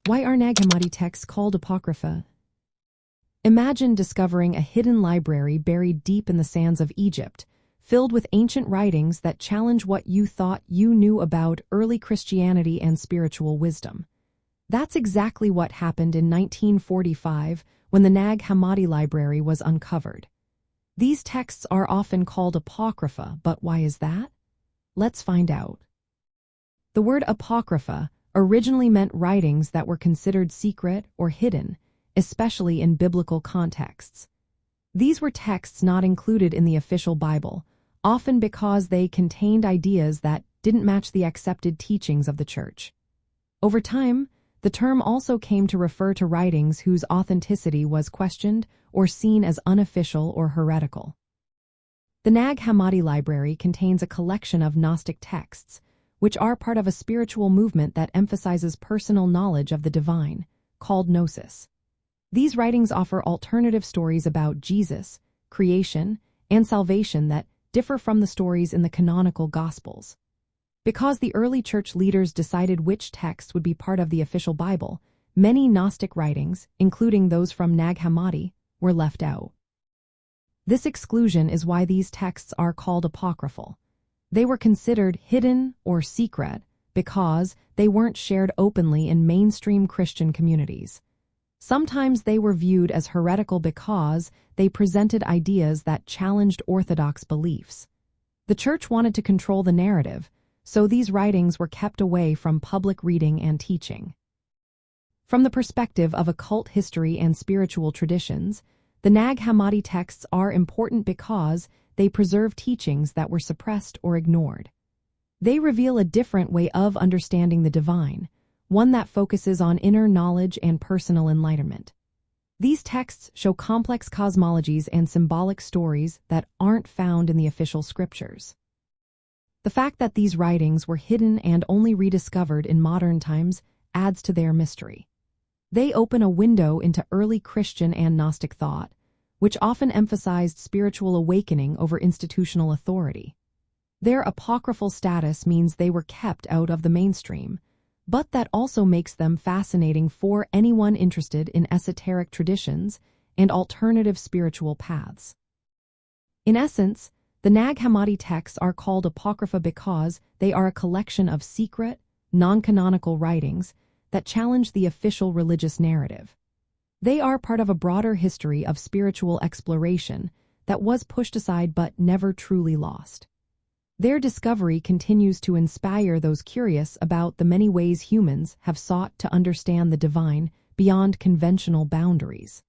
Why are Nag Hammadi texts called Apocrypha? Imagine discovering a hidden library buried deep in the sands of Egypt, filled with ancient writings that challenge what you thought you knew about early Christianity and spiritual wisdom. That's exactly what happened in 1945 when the Nag Hammadi library was uncovered. These texts are often called Apocrypha, but why is that? Let's find out. The word Apocrypha originally meant writings that were considered secret or hidden, especially in biblical contexts. These were texts not included in the official Bible, often because they contained ideas that didn't match the accepted teachings of the church. Over time, the term also came to refer to writings whose authenticity was questioned or seen as unofficial or heretical. The Nag Hammadi library contains a collection of Gnostic texts, which are part of a spiritual movement that emphasizes personal knowledge of the divine, called Gnosis. These writings offer alternative stories about Jesus, creation, and salvation that differ from the stories in the canonical Gospels. Because the early church leaders decided which texts would be part of the official Bible, many Gnostic writings, including those from Nag Hammadi, were left out. This exclusion is why these texts are called apocryphal. They were considered hidden or secret because they weren't shared openly in mainstream Christian communities. Sometimes they were viewed as heretical because they presented ideas that challenged orthodox beliefs. The church wanted to control the narrative, so these writings were kept away from public reading and teaching. From the perspective of occult history and spiritual traditions, the Nag Hammadi texts are important because they preserve teachings that were suppressed or ignored. They reveal a different way of understanding the divine, one that focuses on inner knowledge and personal enlightenment. These texts show complex cosmologies and symbolic stories that aren't found in the official scriptures. The fact that these writings were hidden and only rediscovered in modern times adds to their mystery. They open a window into early Christian and Gnostic thought, which often emphasized spiritual awakening over institutional authority. Their apocryphal status means they were kept out of the mainstream, but that also makes them fascinating for anyone interested in esoteric traditions and alternative spiritual paths. In essence, the Nag Hammadi texts are called Apocrypha because they are a collection of secret, non-canonical writings that challenge the official religious narrative. They are part of a broader history of spiritual exploration that was pushed aside but never truly lost. Their discovery continues to inspire those curious about the many ways humans have sought to understand the divine beyond conventional boundaries.